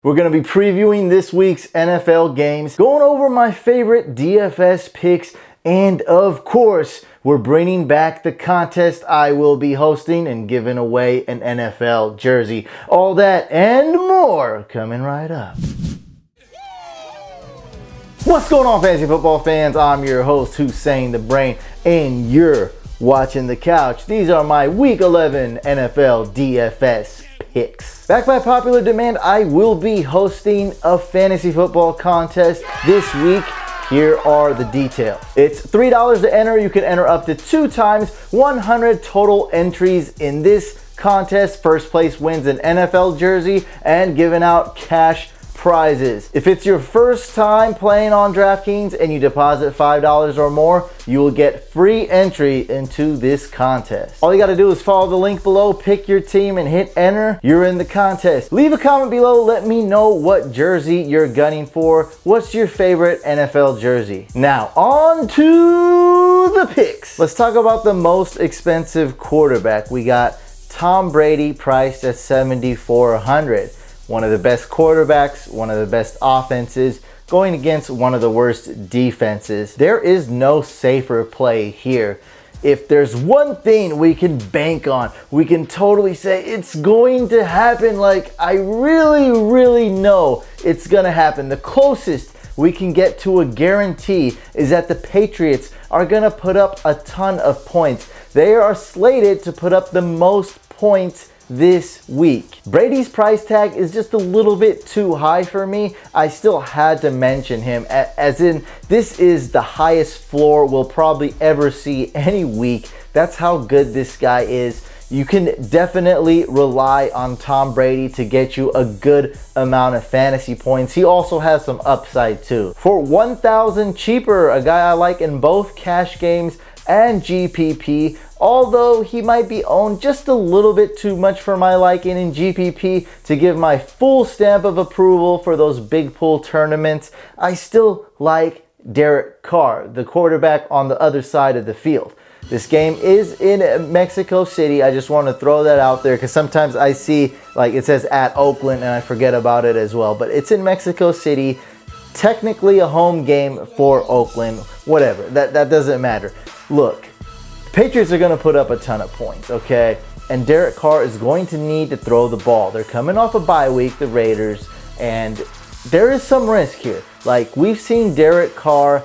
We're going to be previewing this week's NFL games, going over my favorite DFS picks, and of course, we're bringing back the contest I will be hosting and giving away an NFL jersey. All that and more coming right up. What's going on, fantasy football fans? I'm your host, Hussein the Brain, and you're watching The Couch. These are my Week 11 NFL DFS picks. Back by popular demand, I will be hosting a fantasy football contest this week. Here are the details. It's $3 to enter. You can enter up to 2 times, 100 total entries in this contest. First place wins an NFL jersey and giving out cash prizes. If it's your first time playing on DraftKings and you deposit $5 or more, you will get free entry into this contest. All you got to do is follow the link below, pick your team, and hit enter. You're in the contest. Leave a comment below. Let me know what jersey you're gunning for. What's your favorite NFL jersey? Now, on to the picks. Let's talk about the most expensive quarterback. We got Tom Brady priced at $7,400. One of the best quarterbacks, one of the best offenses, going against one of the worst defenses. There is no safer play here. If there's one thing we can bank on, we can totally say it's going to happen. Like, I really know it's gonna happen. The closest we can get to a guarantee is that the Patriots are gonna put up a ton of points. They are slated to put up the most points this week. Brady's price tag is just a little bit too high for me. I still had to mention him, as in this is the highest floor we'll probably ever see any week. That's how good this guy is. You can definitely rely on Tom Brady to get you a good amount of fantasy points. He also has some upside too. For 1,000 cheaper, a guy I like in both cash games and GPP, although he might be owned just a little bit too much for my liking in GPP to give my full stamp of approval for those big pool tournaments. I still like Derek Carr, the quarterback on the other side of the field. This game is in Mexico City. I just want to throw that out there because sometimes I see like it says at Oakland and I forget about it as well, but it's in Mexico City. Technically a home game for Oakland, whatever, that doesn't matter. Look, the Patriots are going to put up a ton of points, okay? And Derek Carr is going to need to throw the ball. They're coming off a bye week, the Raiders, and there is some risk here. Like, we've seen Derek Carr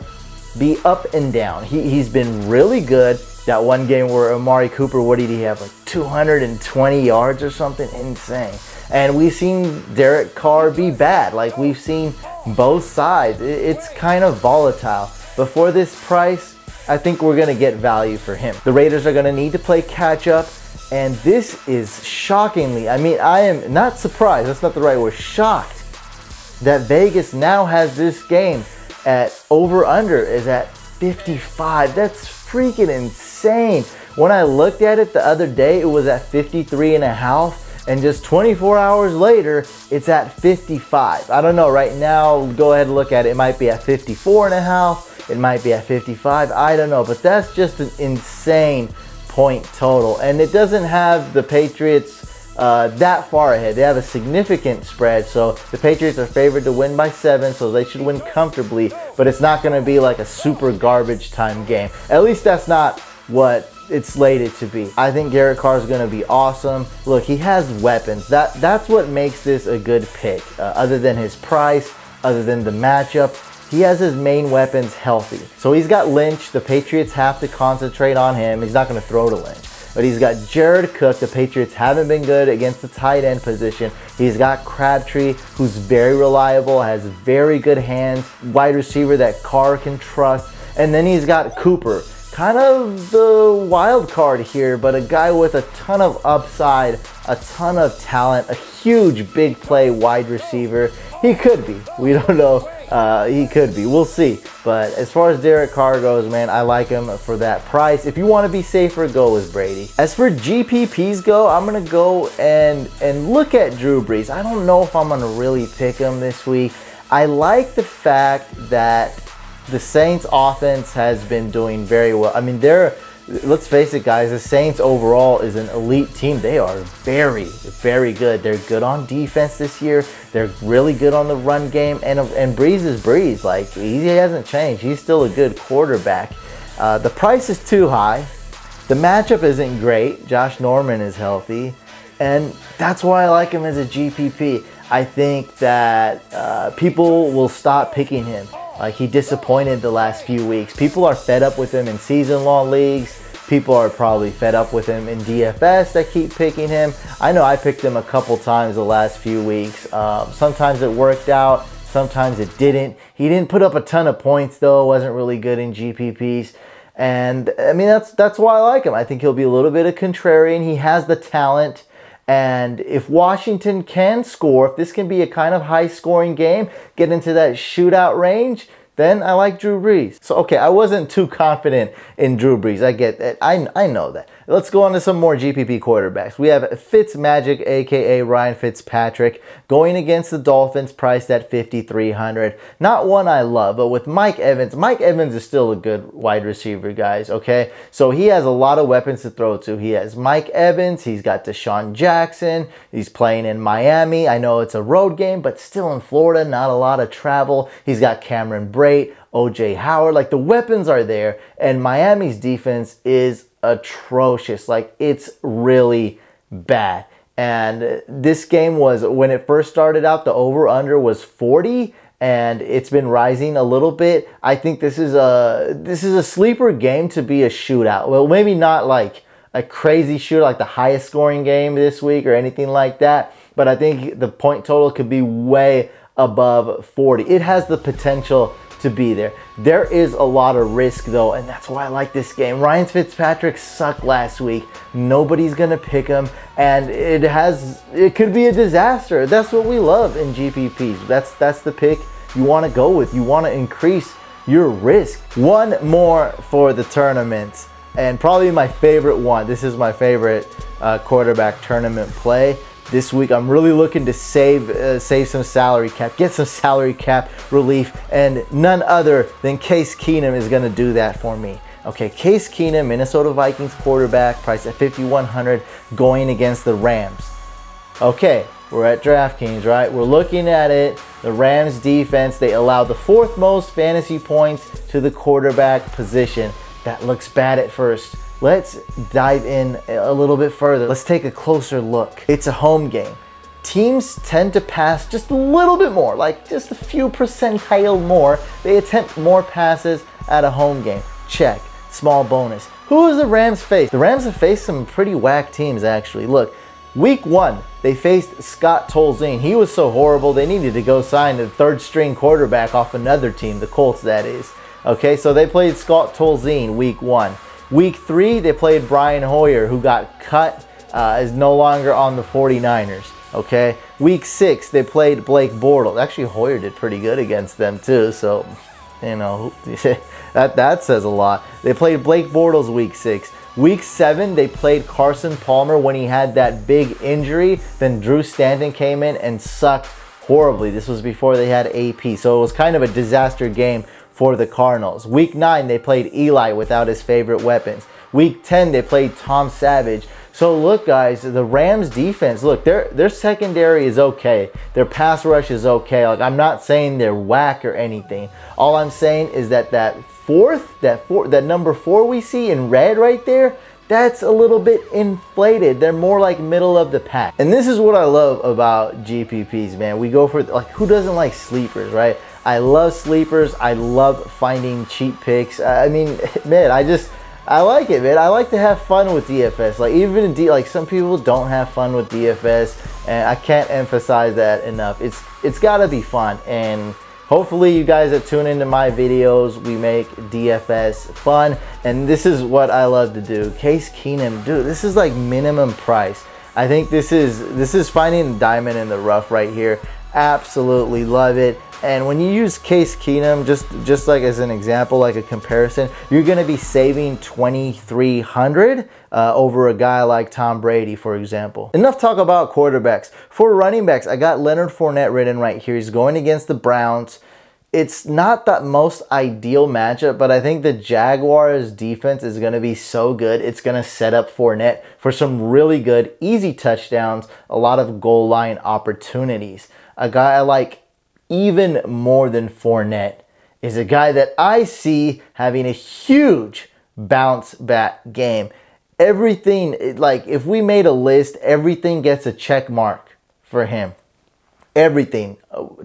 be up and down. He's been really good. That one game where Amari Cooper, what did he have, like 220 yards or something? Insane. And we've seen Derek Carr be bad. Like, we've seen both sides. It's kind of volatile. But for this price, I think we're going to get value for him. The Raiders are going to need to play catch up. And this is shockingly, I mean, I am not surprised. That's not the right word. Shocked that Vegas now has this game at over-under is at 55. That's freaking insane. When I looked at it the other day, it was at 53.5. And just 24 hours later, it's at 55. I don't know, right now, go ahead and look at it. It might be at 54.5. It might be at 55. I don't know, but that's just an insane point total. And it doesn't have the Patriots that far ahead. They have a significant spread. So the Patriots are favored to win by 7, so they should win comfortably. But it's not going to be like a super garbage time game. At least that's not what it's slated to be. I think Derek Carr is going to be awesome. Look, he has weapons. That's what makes this a good pick. Other than his price, other than the matchup, he has his main weapons healthy. So he's got Lynch. The Patriots have to concentrate on him. He's not going to throw to Lynch. But he's got Jared Cook. The Patriots haven't been good against the tight end position. He's got Crabtree, who's very reliable, has very good hands, wide receiver that Carr can trust. And then he's got Cooper, kind of the wild card here, but a guy with a ton of upside, a ton of talent, a huge big play wide receiver. He could be. We don't know. He could be. We'll see. But as far as Derek Carr goes, man, I like him for that price. If you want to be safer, go with Brady. As for GPPs go, I'm going to go and look at Drew Brees. I don't know if I'm going to really pick him this week. I like the fact that the Saints offense has been doing very well. I mean, let's face it, guys, the Saints overall is an elite team. They are very, very good. They're good on defense this year. They're really good on the run game, and Brees is Brees. Like, he hasn't changed. He's still a good quarterback. The price is too high. The matchup isn't great. Josh Norman is healthy, and that's why I like him as a GPP. I think that people will stop picking him. Like, he disappointed the last few weeks. People are fed up with him in season-long leagues. People are probably fed up with him in DFS that keep picking him. I know I picked him a couple times the last few weeks. Sometimes it worked out, sometimes it didn't. He didn't put up a ton of points though, wasn't really good in GPPs. And I mean, that's why I like him. I think he'll be a little bit of contrarian. He has the talent. And if Washington can score, if this can be a kind of high scoring game, get into that shootout range, then I like Drew Brees. So, okay, I wasn't too confident in Drew Brees. I get that. I know that. Let's go on to some more GPP quarterbacks. We have Fitzmagic, a.k.a. Ryan Fitzpatrick, going against the Dolphins, priced at $5,300. Not one I love, but with Mike Evans. Mike Evans is still a good wide receiver, guys, okay? So he has a lot of weapons to throw to. He has Mike Evans. He's got Deshaun Jackson. He's playing in Miami. I know it's a road game, but still in Florida, not a lot of travel. He's got Cameron Brate, OJ Howard. Like, the weapons are there, and Miami's defense is atrocious. Like, it's really bad. And this game was, when it first started out, the over-under was 40, and it's been rising a little bit. I think this is a sleeper game to be a shootout. Well, maybe not like a crazy shootout, like the highest scoring game this week or anything like that, but I think the point total could be way above 40. It has the potential to be there. There is a lot of risk though, and that's why I like this game. Ryan Fitzpatrick sucked last week. Nobody's gonna pick him, and it could be a disaster. That's what we love in GPPs. That's the pick you want to go with. You want to increase your risk. One more for the tournament, and probably my favorite one. This is my favorite quarterback tournament play. This week, I'm really looking to save some salary cap, get some salary cap relief, and none other than Case Keenum is going to do that for me. Okay, Case Keenum, Minnesota Vikings quarterback, priced at $5,100, going against the Rams. Okay, we're at DraftKings, right? We're looking at it. The Rams defense, they allow the 4th most fantasy points to the quarterback position. That looks bad at first. Let's dive in a little bit further. Let's take a closer look. It's a home game. Teams tend to pass just a little bit more, like just a few percentile more. They attempt more passes at a home game. Check. Small bonus. Who has the Rams faced? The Rams have faced some pretty whack teams, actually. Look, week 1, they faced Scott Tolzien. He was so horrible, they needed to go sign a 3rd-string quarterback off another team, the Colts, that is. Okay, so they played Scott Tolzien week 1. Week 3, they played Brian Hoyer, who got cut, is no longer on the 49ers, okay? Week 6, they played Blake Bortles. Actually, Hoyer did pretty good against them too, so, you know, that says a lot. They played Blake Bortles week 6. Week 7, they played Carson Palmer when he had that big injury. Then Drew Stanton came in and sucked horribly. This was before they had AP, so it was kind of a disaster game for the Cardinals. Week 9, they played Eli without his favorite weapons. Week 10, they played Tom Savage. So look, guys, the Rams defense, look, their secondary is okay. Their pass rush is okay. Like, I'm not saying they're whack or anything. All I'm saying is that that number 4 we see in red right there, that's a little bit inflated. They're more like middle of the pack. And this is what I love about GPPs, man. We go for, like, who doesn't like sleepers, right? I love sleepers. I love finding cheap picks. I mean, man, I like it, man. I like to have fun with DFS. Like, even like some people don't have fun with DFS, and I can't emphasize that enough. It's got to be fun, and hopefully you guys that tune into my videos, we make DFS fun, and this is what I love to do. Case Keenum, dude, this is like minimum price. I think this is finding a diamond in the rough right here. Absolutely love it. And when you use Case Keenum, just like as an example, like a comparison, you're going to be saving $2,300 over a guy like Tom Brady, for example. Enough talk about quarterbacks. For running backs, I got Leonard Fournette written right here. He's going against the Browns. It's not the most ideal matchup, but I think the Jaguars defense is going to be so good. It's going to set up Fournette for some really good, easy touchdowns, a lot of goal line opportunities. a guy I like even more than Fournette, is a guy that I see having a huge bounce back game. Everything, like if we made a list, everything gets a check mark for him. Everything,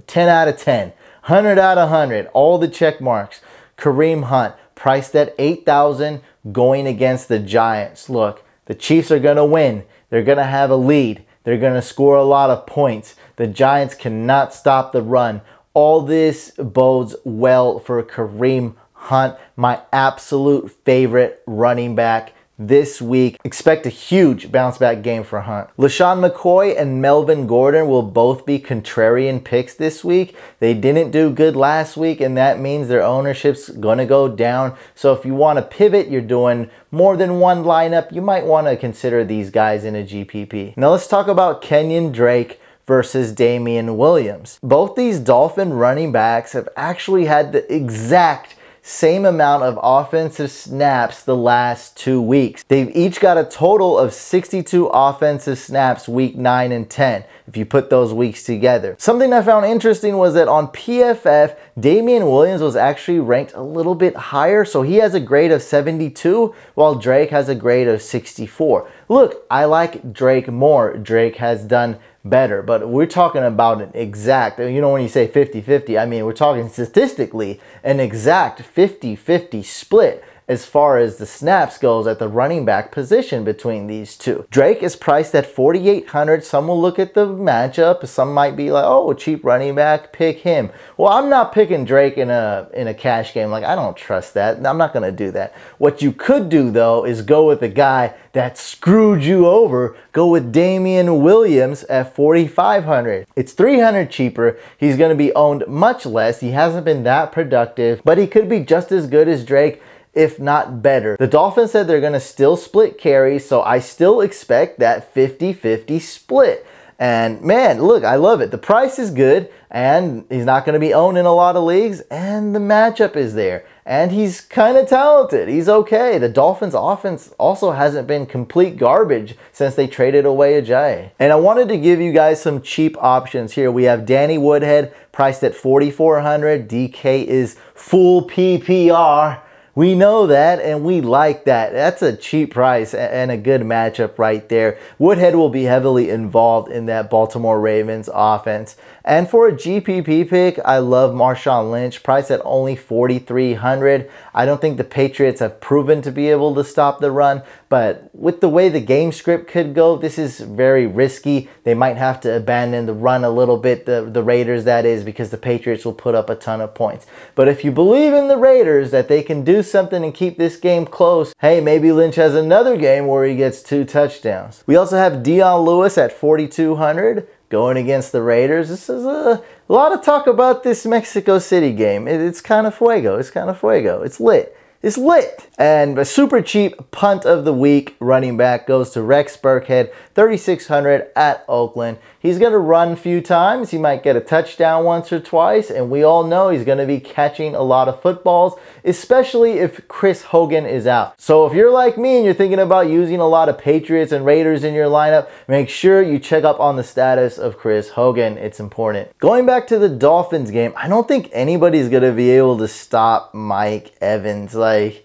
10 out of 10, 100 out of 100, all the check marks. Kareem Hunt, priced at $8,000, going against the Giants. Look, the Chiefs are going to win. They're going to have a lead. They're going to score a lot of points. The Giants cannot stop the run. All this bodes well for Kareem Hunt, my absolute favorite running back this week. Expect a huge bounce back game for Hunt. LaShawn McCoy and Melvin Gordon will both be contrarian picks this week. They didn't do good last week, and that means their ownership's going to go down. So if you want to pivot, you're doing more than one lineup, you might want to consider these guys in a GPP. Now let's talk about Kenyon Drake versus Damian Williams. Both these Dolphin running backs have actually had the exact same amount of offensive snaps the last 2 weeks. They've each got a total of 62 offensive snaps week 9 and 10, if you put those weeks together. Something I found interesting was that on PFF, Damian Williams was actually ranked a little bit higher, so he has a grade of 72, while Drake has a grade of 64. Look, I like Drake more. Drake has done better, but we're talking about an exact, you know, when you say 50-50, I mean, we're talking statistically an exact 50-50 split as far as the snaps goes at the running back position between these two. Drake is priced at $4,800. Some will look at the matchup. Some might be like, oh, a cheap running back, pick him. Well, I'm not picking Drake in a cash game. Like, I don't trust that. I'm not going to do that. What you could do, though, is go with the guy that screwed you over. Go with Damian Williams at $4,500. It's $300 cheaper. He's going to be owned much less. He hasn't been that productive, but he could be just as good as Drake, if not better. The Dolphins said they're going to still split carries, so I still expect that 50-50 split. And man, look, I love it. The price is good, and he's not going to be owned in a lot of leagues, and the matchup is there. And he's kind of talented. He's okay. The Dolphins offense also hasn't been complete garbage since they traded away Ajayi. And I wanted to give you guys some cheap options here. We have Danny Woodhead priced at $4,400. DK is full PPR. We know that, and we like that. That's a cheap price and a good matchup right there. Woodhead will be heavily involved in that Baltimore Ravens offense. And for a GPP pick, I love Marshawn Lynch, priced at only $4,300. I don't think the Patriots have proven to be able to stop the run, but with the way the game script could go, this is very risky. They might have to abandon the run a little bit, the Raiders that is, because the Patriots will put up a ton of points. But if you believe in the Raiders that they can do something and keep this game close, hey, maybe Lynch has another game where he gets 2 touchdowns. We also have Dion Lewis at $4,200 going against the Raiders. This is a lot of talk about this Mexico City game. It's kind of fuego. It's kind of fuego. It's lit. It's lit. And a super cheap punt of the week running back goes to Rex Burkhead, $3,600 at Oakland. He's going to run a few times. He might get a touchdown once or twice. And we all know he's going to be catching a lot of footballs, especially if Chris Hogan is out. So if you're like me and you're thinking about using a lot of Patriots and Raiders in your lineup, make sure you check up on the status of Chris Hogan. It's important. Going back to the Dolphins game, I don't think anybody's going to be able to stop Mike Evans. Like,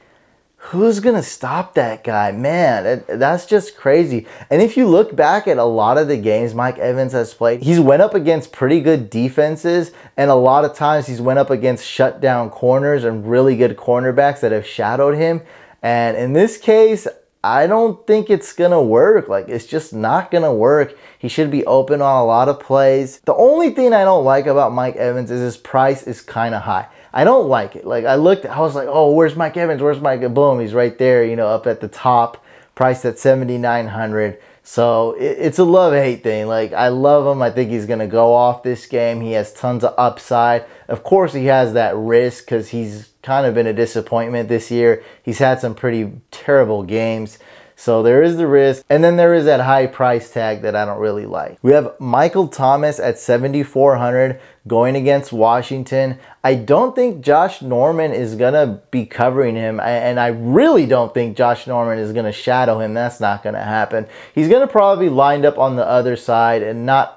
who's going to stop that guy? Man, that's just crazy. And if you look back at a lot of the games Mike Evans has played, he's went up against pretty good defenses, and a lot of times he's went up against shutdown corners and really good cornerbacks that have shadowed him. And in this case, I don't think it's going to work. Like, it's just not going to work. He should be open on a lot of plays. The only thing I don't like about Mike Evans is his price is kind of high. I don't like it. Like, I was like, oh, where's Mike Evans? Where's Mike? Boom, he's right there, you know, up at the top, priced at $7,900. So it's a love-hate thing. Like, I love him. I think he's going to go off this game. He has tons of upside. Of course, he has that risk because he's kind of been a disappointment this year. He's had some pretty terrible games. So there is the risk. And then there is that high price tag that I don't really like. We have Michael Thomas at 7,400 going against Washington. I don't think Josh Norman is going to be covering him. And I really don't think Josh Norman is going to shadow him. That's not going to happen. He's going to probably be lined up on the other side and not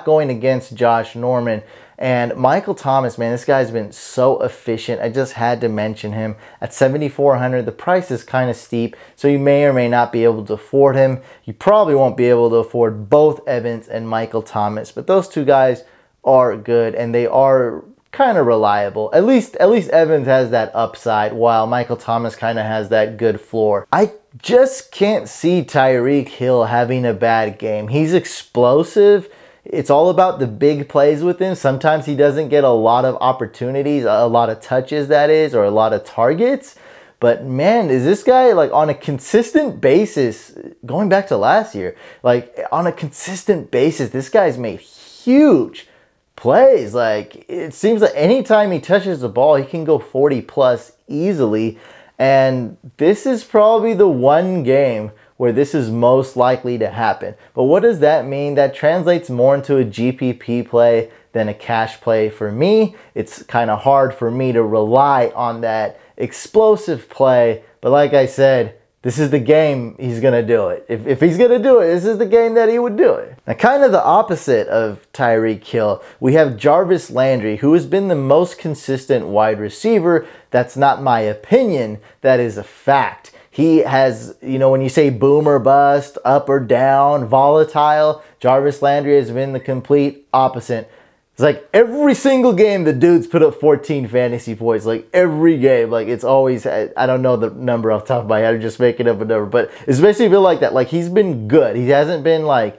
going against Josh Norman. And Michael Thomas, man, this guy's been so efficient. I just had to mention him at 7,400. The price is kind of steep, so you may or may not be able to afford him. You probably won't be able to afford both Evans and Michael Thomas, but those two guys are good and they are kind of reliable. At least Evans has that upside, while Michael Thomas kind of has that good floor. I just can't see Tyreek Hill having a bad game. He's explosive. It's all about the big plays with him. Sometimes he doesn't get a lot of opportunities, a lot of touches that is, or a lot of targets. But man, is this guy like on a consistent basis, going back to last year, like on a consistent basis, this guy's made huge plays. Like it seems like anytime he touches the ball, he can go 40 plus easily. And this is probably the one game where this is most likely to happen. But what does that mean? That translates more into a GPP play than a cash play for me. It's kind of hard for me to rely on that explosive play. But like I said, this is the game he's going to do it. If he's going to do it, this is the game that he would do it. Now, kind of the opposite of Tyreek Hill, we have Jarvis Landry, who has been the most consistent wide receiver. That's not my opinion. That is a fact. He has, you know, when you say boom or bust, up or down, volatile, Jarvis Landry has been the complete opposite. It's like every single game the dude's put up 14 fantasy points. Like every game. Like it's always, I don't know the number off the top of my head. I'm just making up a number. But it's basically been like that. Like he's been good. He hasn't been like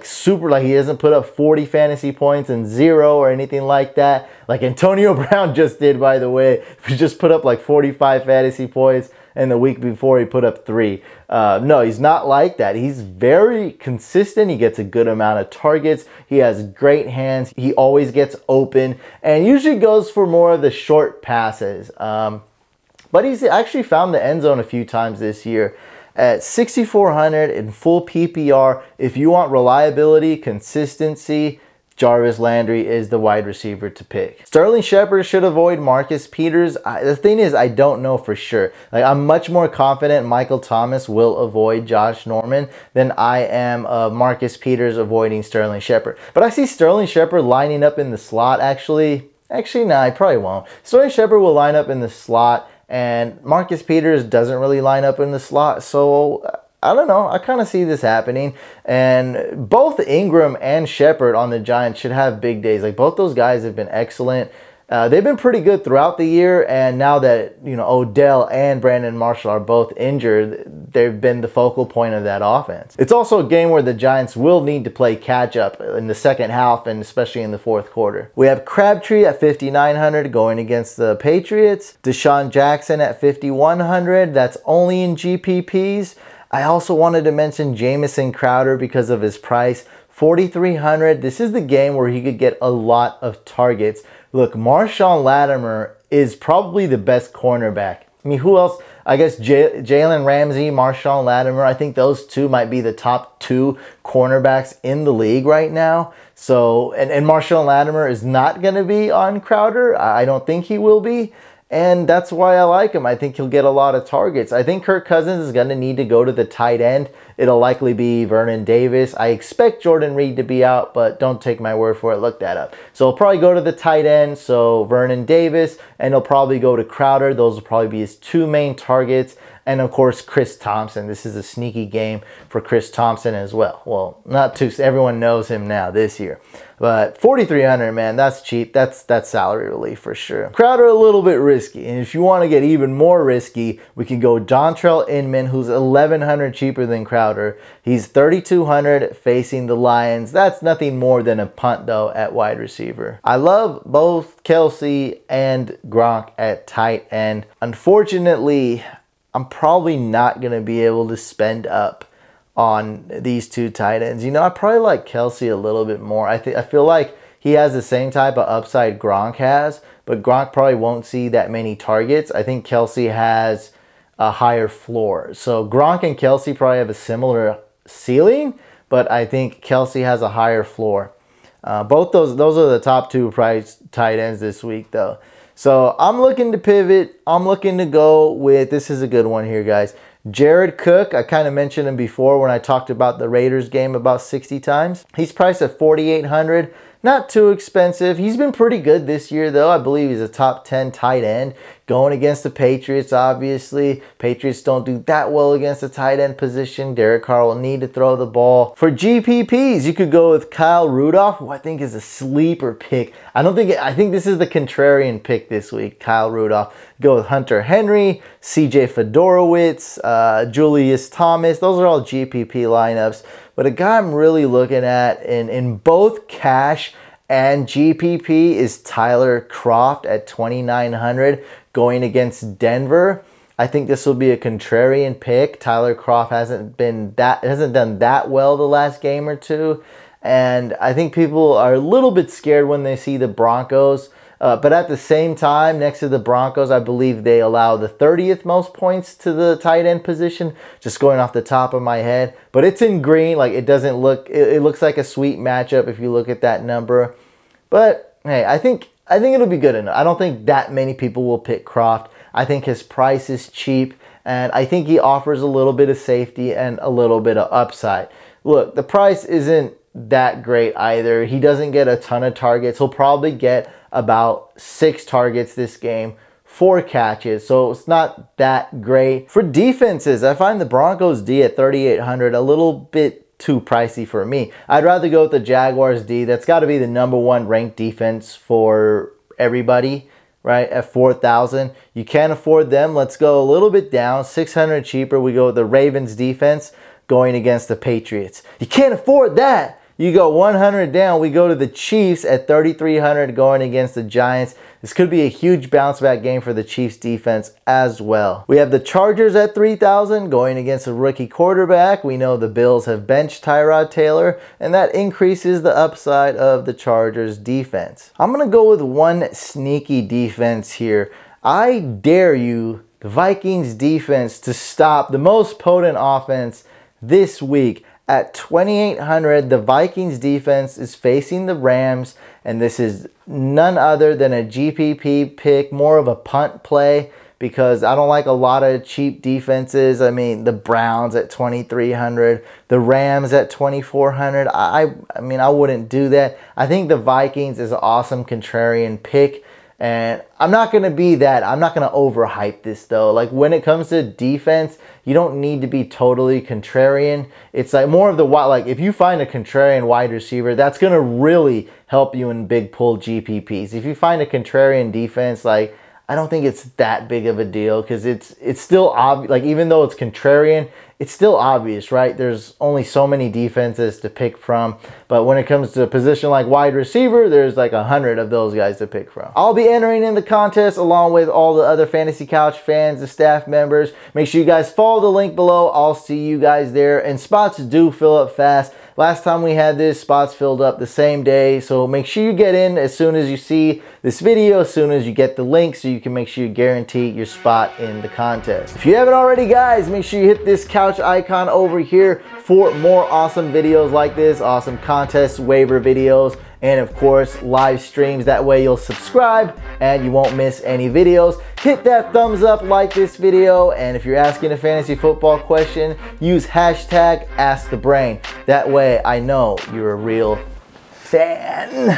super, like he hasn't put up 40 fantasy points and 0 or anything like that. Like Antonio Brown just did, by the way. He just put up like 45 fantasy points. And the week before he put up 3. No, he's not like that. He's very consistent. He gets a good amount of targets. He has great hands. He always gets open and usually goes for more of the short passes. But he's actually found the end zone a few times this year. At 6,400 in full PPR, if you want reliability, consistency, Jarvis Landry is the wide receiver to pick. Sterling Shepard should avoid Marcus Peters. The thing is, I don't know for sure. Like, I'm much more confident Michael Thomas will avoid Josh Norman than I am Marcus Peters avoiding Sterling Shepard. But I see Sterling Shepard lining up in the slot actually. Actually, no, I probably won't. Sterling Shepard will line up in the slot, and Marcus Peters doesn't really line up in the slot. So I don't know. I kind of see this happening. And both Ingram and Shepard on the Giants should have big days. Like both those guys have been excellent. They've been pretty good throughout the year. And now that, you know, Odell and Brandon Marshall are both injured, they've been the focal point of that offense. It's also a game where the Giants will need to play catch up in the second half and especially in the fourth quarter. We have Crabtree at 5,900 going against the Patriots. Deshaun Jackson at 5,100. That's only in GPPs. I also wanted to mention Jamison Crowder because of his price. 4,300. This is the game where he could get a lot of targets. Look, Marshawn Lattimore is probably the best cornerback. I mean, who else? I guess Jalen Ramsey, Marshawn Lattimore. I think those two might be the top 2 cornerbacks in the league right now. So, and Marshawn Lattimore is not going to be on Crowder. I don't think he will be. And that's why I like him. I think he'll get a lot of targets. I think Kirk Cousins is going to need to go to the tight end. It'll likely be Vernon Davis. I expect Jordan Reed to be out, but don't take my word for it. Look that up. So he'll probably go to the tight end, so Vernon Davis, and he'll probably go to Crowder. Those will probably be his 2 main targets. And of course, Chris Thompson. This is a sneaky game for Chris Thompson as well. Well, not too, everyone knows him now this year. But 4,300, man, that's cheap. That's salary relief for sure. Crowder a little bit risky. And if you want to get even more risky, we can go Dontrell Inman, who's 1,100 cheaper than Crowder. He's 3,200 facing the Lions. That's nothing more than a punt, though, at wide receiver. I love both Kelsey and Gronk at tight end. Unfortunately, I'm probably not going to be able to spend up on these 2 tight ends. You know, I probably like Kelsey a little bit more. I feel like he has the same type of upside Gronk has, but Gronk probably won't see that many targets. I think Kelsey has a higher floor. So Gronk and Kelsey probably have a similar ceiling, but I think Kelsey has a higher floor. Both those are the top two price tight ends this week, though. So I'm looking to pivot. I'm looking to go with, this is a good one here, guys. Jared Cook. I kind of mentioned him before when I talked about the Raiders game about 60 times. He's priced at $4,800. Not too expensive. He's been pretty good this year, though. I believe he's a top 10 tight end. Going against the Patriots, obviously. Patriots don't do that well against the tight end position. Derek Carr will need to throw the ball. For GPPs, you could go with Kyle Rudolph, who I think is a sleeper pick. I think this is the contrarian pick this week, Kyle Rudolph. Go with Hunter Henry, CJ Fedorowicz, Julius Thomas. Those are all GPP lineups. But a guy I'm really looking at in both cash and GPP is Tyler Kroft at $2,900 going against Denver. I think this will be a contrarian pick. Tyler Kroft hasn't done that well the last game or two, and I think people are a little bit scared when they see the Broncos. But at the same time, next to the Broncos, I believe they allow the 30th most points to the tight end position, just going off the top of my head. But it's in green. Like, it doesn't look, it looks like a sweet matchup if you look at that number. But hey, I think it'll be good enough. I don't think that many people will pick Kroft. I think his price is cheap, and I think he offers a little bit of safety and a little bit of upside. Look, the price isn't that great either. He doesn't get a ton of targets. He'll probably get about 6 targets this game, 4 catches, so it's not that great. For defenses, I find the Broncos D at $3,800 a little bit too pricey for me. I'd rather go with the Jaguars D. That's got to be the #1 ranked defense for everybody, right? At $4,000. You can't afford them. Let's go a little bit down, $600 cheaper. We go with the Ravens defense going against the Patriots. You can't afford that. You go 100 down, we go to the Chiefs at $3,300 going against the Giants. This could be a huge bounce back game for the Chiefs defense as well. We have the Chargers at $3,000 going against a rookie quarterback. We know the Bills have benched Tyrod Taylor, and that increases the upside of the Chargers defense. I'm going to go with one sneaky defense here. I dare you, the Vikings defense, to stop the most potent offense this week. At $2,800, the Vikings defense is facing the Rams, and this is none other than a GPP pick, more of a punt play, because I don't like a lot of cheap defenses. I mean, the Browns at $2,300, the Rams at $2,400. I mean, I wouldn't do that. I think the Vikings is an awesome contrarian pick. And I'm not going to be that. I'm not going to overhype this, though. Like, when it comes to defense, you don't need to be totally contrarian. It's like more of the, like, if you find a contrarian wide receiver, that's going to really help you in big pull GPPs. If you find a contrarian defense, like, I don't think it's that big of a deal, because it's still obvious. Like, even though it's contrarian, it's still obvious, right? There's only so many defenses to pick from. But when it comes to a position like wide receiver, there's like 100 of those guys to pick from. I'll be entering in the contest along with all the other Fantasy Couch fans and staff members. Make sure you guys follow the link below. I'll see you guys there. And spots do fill up fast. Last time we had this, spots filled up the same day. So make sure you get in as soon as you see this video, as soon as you get the link, so you can make sure you guarantee your spot in the contest. If you haven't already, guys, make sure you hit this couch icon over here for more awesome videos like this, awesome contests, waiver videos, and of course live streams. That way you'll subscribe and you won't miss any videos. Hit that thumbs up, like this video, and if you're asking a fantasy football question, use hashtag AskTheBrain. That way I know you're a real fan.